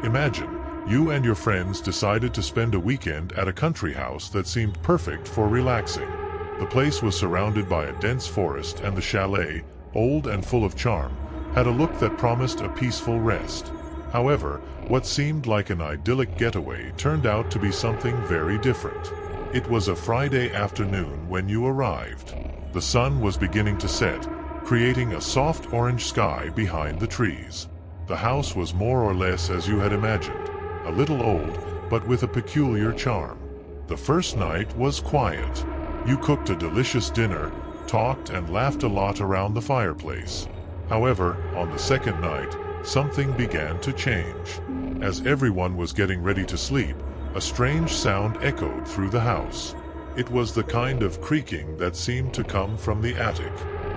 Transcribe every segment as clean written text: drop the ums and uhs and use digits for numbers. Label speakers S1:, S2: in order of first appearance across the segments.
S1: Imagine, you and your friends decided to spend a weekend at a country house that seemed perfect for relaxing. The place was surrounded by a dense forest, and the chalet, old and full of charm, had a look that promised a peaceful rest. However, what seemed like an idyllic getaway turned out to be something very different. It was a Friday afternoon when you arrived. The sun was beginning to set, creating a soft orange sky behind the trees. The house was more or less as you had imagined, a little old, but with a peculiar charm. The first night was quiet. You cooked a delicious dinner, talked and laughed a lot around the fireplace. However, on the second night, something began to change. As everyone was getting ready to sleep, a strange sound echoed through the house. It was the kind of creaking that seemed to come from the attic.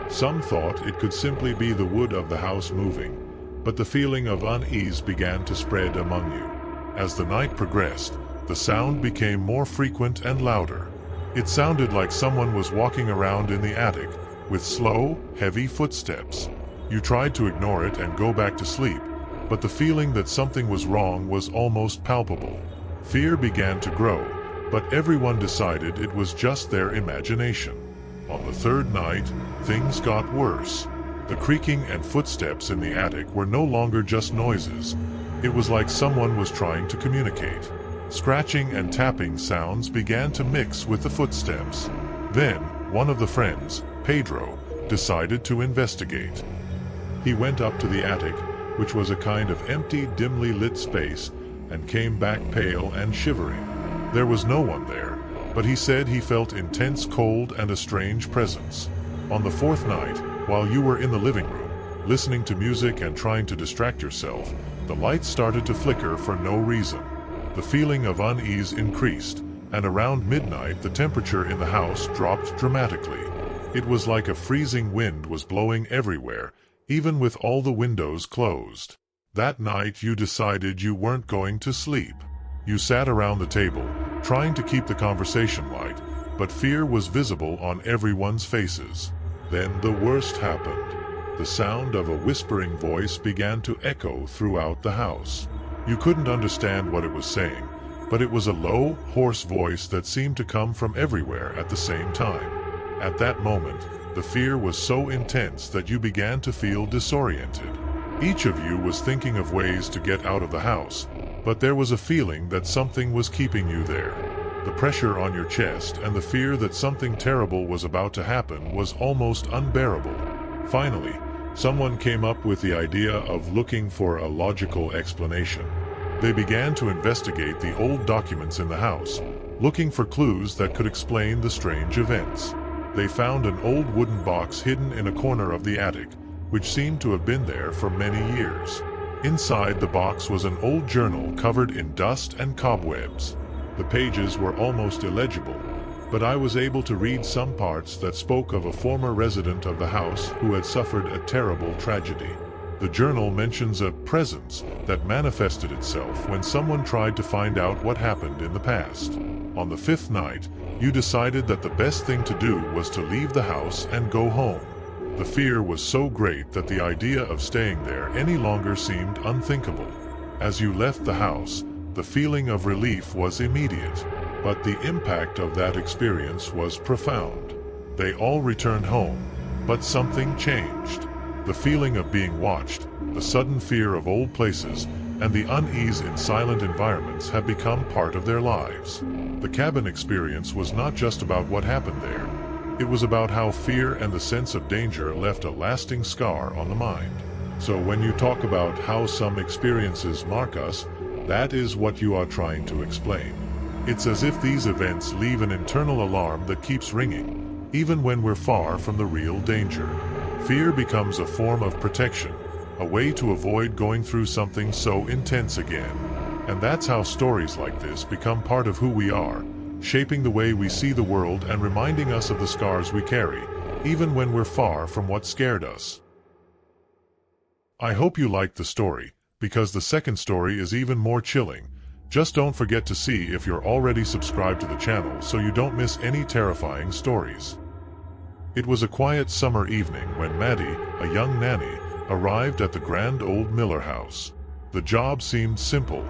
S1: Some thought it could simply be the wood of the house moving, but the feeling of unease began to spread among you. As the night progressed, the sound became more frequent and louder. It sounded like someone was walking around in the attic, with slow, heavy footsteps. You tried to ignore it and go back to sleep, but the feeling that something was wrong was almost palpable. Fear began to grow, but everyone decided it was just their imagination. On the third night, things got worse. The creaking and footsteps in the attic were no longer just noises. It was like someone was trying to communicate. Scratching and tapping sounds began to mix with the footsteps. Then, one of the friends, Pedro, decided to investigate. He went up to the attic, which was a kind of empty, dimly lit space, and came back pale and shivering. There was no one there, but he said he felt intense cold and a strange presence. On the fourth night, while you were in the living room, listening to music and trying to distract yourself, the lights started to flicker for no reason. The feeling of unease increased, and around midnight the temperature in the house dropped dramatically. It was like a freezing wind was blowing everywhere, even with all the windows closed. That night you decided you weren't going to sleep. You sat around the table, trying to keep the conversation light, but fear was visible on everyone's faces. Then the worst happened. The sound of a whispering voice began to echo throughout the house. You couldn't understand what it was saying, but it was a low, hoarse voice that seemed to come from everywhere at the same time. At that moment, the fear was so intense that you began to feel disoriented. Each of you was thinking of ways to get out of the house, but there was a feeling that something was keeping you there. The pressure on your chest and the fear that something terrible was about to happen was almost unbearable. Finally, someone came up with the idea of looking for a logical explanation. They began to investigate the old documents in the house, looking for clues that could explain the strange events. They found an old wooden box hidden in a corner of the attic, which seemed to have been there for many years. Inside the box was an old journal covered in dust and cobwebs. The pages were almost illegible, but I was able to read some parts that spoke of a former resident of the house who had suffered a terrible tragedy. The journal mentions a presence that manifested itself when someone tried to find out what happened in the past. On the fifth night, you decided that the best thing to do was to leave the house and go home. The fear was so great that the idea of staying there any longer seemed unthinkable. As you left the house, the feeling of relief was immediate, but the impact of that experience was profound. They all returned home, but something changed. The feeling of being watched, the sudden fear of old places, and the unease in silent environments have become part of their lives. The cabin experience was not just about what happened there. It was about how fear and the sense of danger left a lasting scar on the mind. So when you talk about how some experiences mark us, that is what you are trying to explain. It's as if these events leave an internal alarm that keeps ringing, even when we're far from the real danger. Fear becomes a form of protection, a way to avoid going through something so intense again. And that's how stories like this become part of who we are, shaping the way we see the world and reminding us of the scars we carry, even when we're far from what scared us. I hope you liked the story, because the second story is even more chilling. Just don't forget to see if you're already subscribed to the channel so you don't miss any terrifying stories. It was a quiet summer evening when Maddie, a young nanny, arrived at the grand old Miller house. The job seemed simple.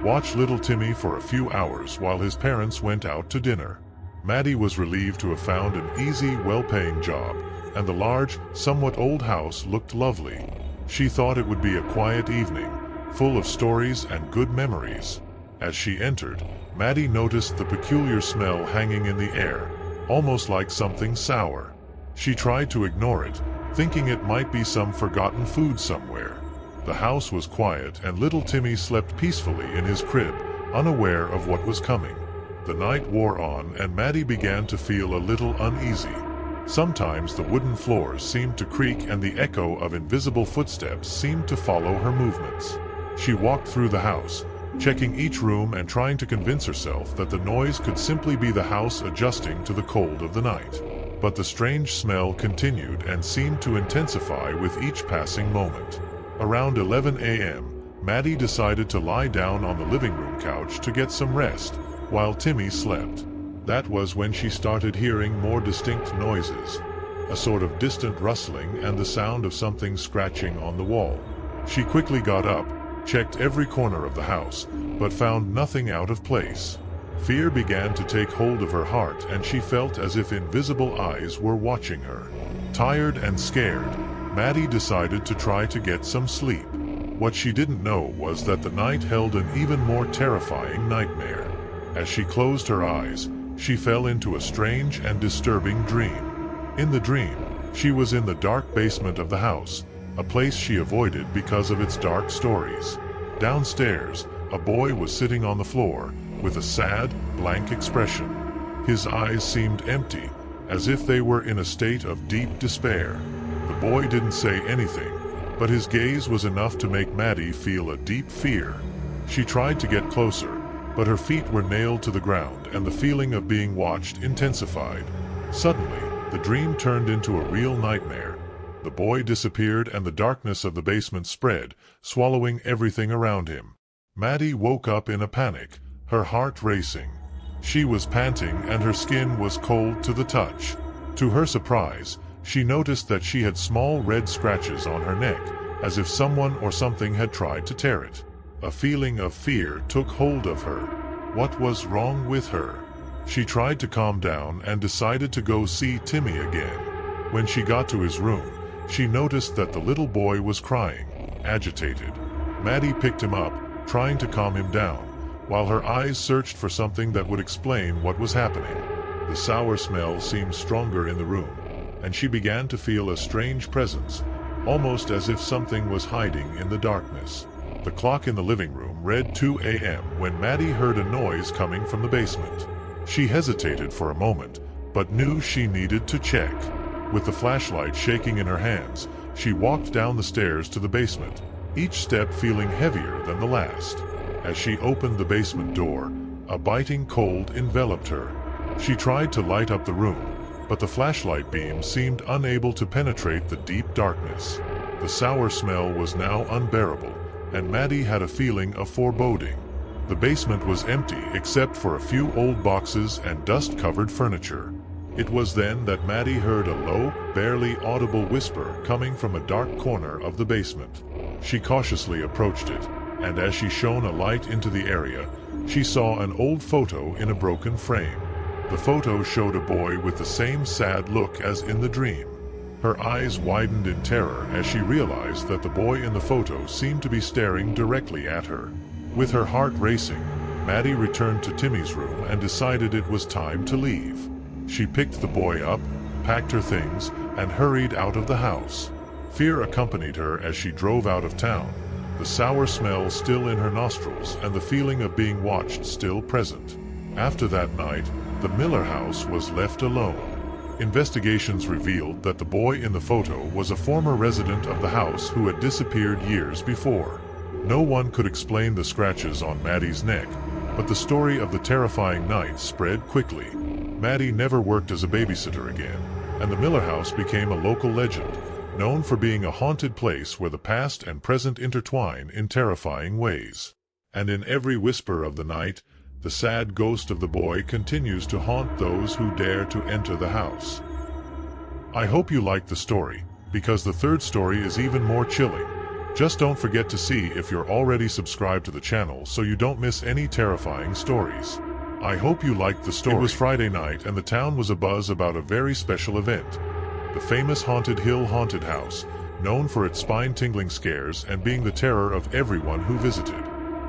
S1: Watch little Timmy for a few hours while his parents went out to dinner. Maddie was relieved to have found an easy, well-paying job, and the large, somewhat old house looked lovely. She thought it would be a quiet evening, full of stories and good memories. As she entered, Maddie noticed the peculiar smell hanging in the air, almost like something sour. She tried to ignore it, thinking it might be some forgotten food somewhere. The house was quiet and little Timmy slept peacefully in his crib, unaware of what was coming. The night wore on and Maddie began to feel a little uneasy. Sometimes the wooden floors seemed to creak and the echo of invisible footsteps seemed to follow her movements. She walked through the house, checking each room and trying to convince herself that the noise could simply be the house adjusting to the cold of the night. But the strange smell continued and seemed to intensify with each passing moment. Around 11 a.m., Maddie decided to lie down on the living room couch to get some rest, while Timmy slept. That was when she started hearing more distinct noises, a sort of distant rustling and the sound of something scratching on the wall. She quickly got up, checked every corner of the house, but found nothing out of place. Fear began to take hold of her heart and she felt as if invisible eyes were watching her. Tired and scared, Maddie decided to try to get some sleep. What she didn't know was that the night held an even more terrifying nightmare. As she closed her eyes, she fell into a strange and disturbing dream. In the dream, she was in the dark basement of the house, a place she avoided because of its dark stories. Downstairs, a boy was sitting on the floor, with a sad, blank expression. His eyes seemed empty, as if they were in a state of deep despair. The boy didn't say anything, but his gaze was enough to make Maddie feel a deep fear. She tried to get closer, but her feet were nailed to the ground and the feeling of being watched intensified. Suddenly, the dream turned into a real nightmare. The boy disappeared and the darkness of the basement spread, swallowing everything around him. Maddie woke up in a panic, her heart racing. She was panting and her skin was cold to the touch. To her surprise, she noticed that she had small red scratches on her neck, as if someone or something had tried to tear it. A feeling of fear took hold of her. What was wrong with her? She tried to calm down and decided to go see Timmy again. When she got to his room, she noticed that the little boy was crying, agitated. Maddie picked him up, trying to calm him down, while her eyes searched for something that would explain what was happening. The sour smell seemed stronger in the room, and she began to feel a strange presence, almost as if something was hiding in the darkness. The clock in the living room read 2 a.m. when Maddie heard a noise coming from the basement. She hesitated for a moment, but knew she needed to check. With the flashlight shaking in her hands, she walked down the stairs to the basement, each step feeling heavier than the last. As she opened the basement door, a biting cold enveloped her. She tried to light up the room, but the flashlight beam seemed unable to penetrate the deep darkness. The sour smell was now unbearable, and Maddie had a feeling of foreboding. The basement was empty except for a few old boxes and dust-covered furniture. It was then that Maddie heard a low, barely audible whisper coming from a dark corner of the basement. She cautiously approached it, and as she shone a light into the area, she saw an old photo in a broken frame. The photo showed a boy with the same sad look as in the dream. Her eyes widened in terror as she realized that the boy in the photo seemed to be staring directly at her. With her heart racing, Maddie returned to Timmy's room and decided it was time to leave. She picked the boy up, packed her things, and hurried out of the house. Fear accompanied her as she drove out of town, the sour smell still in her nostrils and the feeling of being watched still present. After that night, the Miller house was left alone. Investigations revealed that the boy in the photo was a former resident of the house who had disappeared years before. No one could explain the scratches on Maddie's neck, but the story of the terrifying night spread quickly. Maddie never worked as a babysitter again, and the Miller house became a local legend, known for being a haunted place where the past and present intertwine in terrifying ways. And in every whisper of the night, the sad ghost of the boy continues to haunt those who dare to enter the house. I hope you liked the story, because the third story is even more chilling. Just don't forget to see if you're already subscribed to the channel so you don't miss any terrifying stories. I hope you liked the story. It was Friday night and the town was abuzz about a very special event. The famous Haunted Hill Haunted House, known for its spine-tingling scares and being the terror of everyone who visited.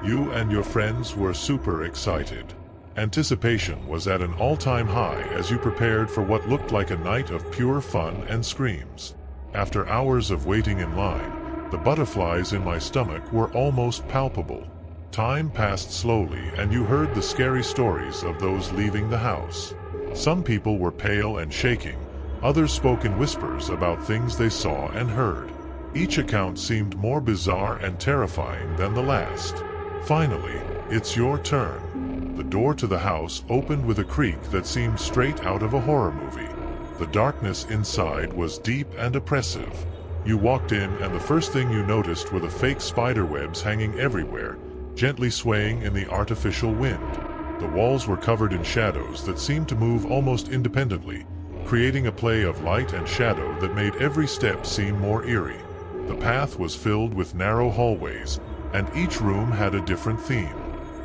S1: You and your friends were super excited. Anticipation was at an all-time high as you prepared for what looked like a night of pure fun and screams. After hours of waiting in line, the butterflies in my stomach were almost palpable. Time passed slowly and you heard the scary stories of those leaving the house. Some people were pale and shaking, others spoke in whispers about things they saw and heard. Each account seemed more bizarre and terrifying than the last. Finally, it's your turn. The door to the house opened with a creak that seemed straight out of a horror movie. The darkness inside was deep and oppressive. You walked in and the first thing you noticed were the fake spider webs hanging everywhere, gently swaying in the artificial wind. The walls were covered in shadows that seemed to move almost independently, creating a play of light and shadow that made every step seem more eerie. The path was filled with narrow hallways, and each room had a different theme.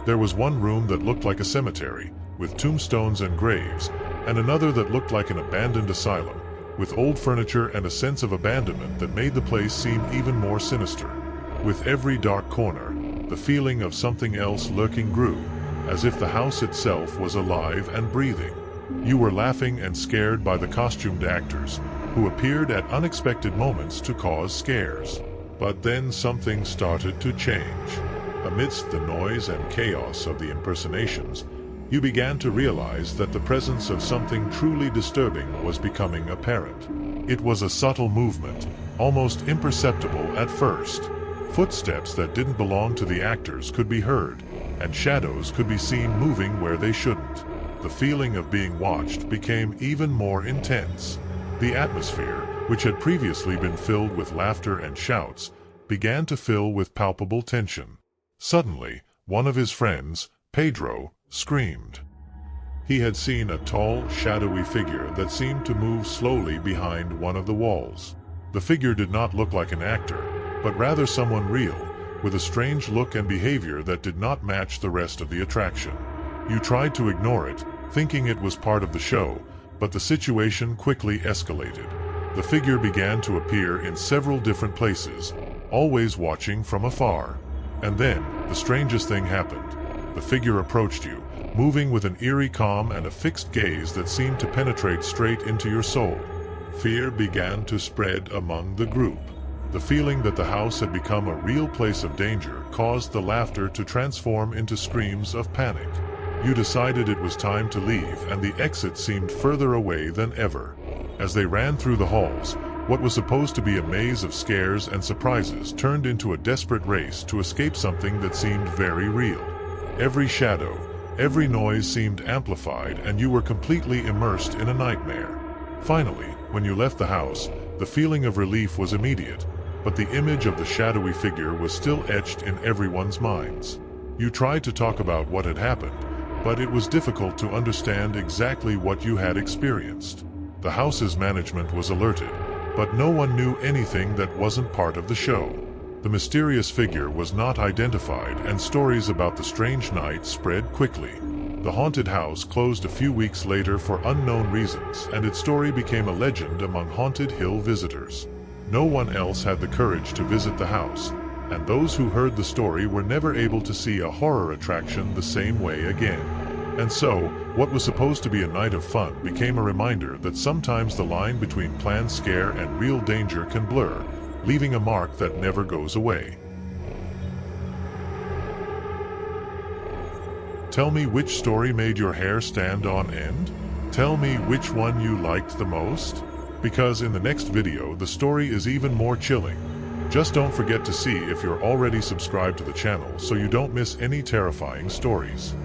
S1: There was one room that looked like a cemetery, with tombstones and graves, and another that looked like an abandoned asylum, with old furniture and a sense of abandonment that made the place seem even more sinister. With every dark corner, the feeling of something else lurking grew, as if the house itself was alive and breathing. You were laughing and scared by the costumed actors, who appeared at unexpected moments to cause scares. But then something started to change. Amidst the noise and chaos of the impersonations, you began to realize that the presence of something truly disturbing was becoming apparent. It was a subtle movement, almost imperceptible at first. Footsteps that didn't belong to the actors could be heard, and shadows could be seen moving where they shouldn't. The feeling of being watched became even more intense. The atmosphere, which had previously been filled with laughter and shouts, began to fill with palpable tension. Suddenly, one of his friends, Pedro, screamed. He had seen a tall, shadowy figure that seemed to move slowly behind one of the walls. The figure did not look like an actor, but rather someone real, with a strange look and behavior that did not match the rest of the attraction. You tried to ignore it, thinking it was part of the show, but the situation quickly escalated. The figure began to appear in several different places, always watching from afar. And then, the strangest thing happened. The figure approached you, moving with an eerie calm and a fixed gaze that seemed to penetrate straight into your soul. Fear began to spread among the group. The feeling that the house had become a real place of danger caused the laughter to transform into screams of panic. You decided it was time to leave, and the exit seemed further away than ever. As they ran through the halls, what was supposed to be a maze of scares and surprises turned into a desperate race to escape something that seemed very real. Every shadow, every noise seemed amplified, and you were completely immersed in a nightmare. Finally, when you left the house, the feeling of relief was immediate, but the image of the shadowy figure was still etched in everyone's minds. You tried to talk about what had happened, but it was difficult to understand exactly what you had experienced. The house's management was alerted, but no one knew anything that wasn't part of the show. The mysterious figure was not identified, and stories about the strange night spread quickly. The haunted house closed a few weeks later for unknown reasons, and its story became a legend among Haunted Hill visitors. No one else had the courage to visit the house, and those who heard the story were never able to see a horror attraction the same way again. And so, what was supposed to be a night of fun became a reminder that sometimes the line between planned scare and real danger can blur, leaving a mark that never goes away. Tell me which story made your hair stand on end? Tell me which one you liked the most? Because in the next video the story is even more chilling. Just don't forget to see if you're already subscribed to the channel so you don't miss any terrifying stories.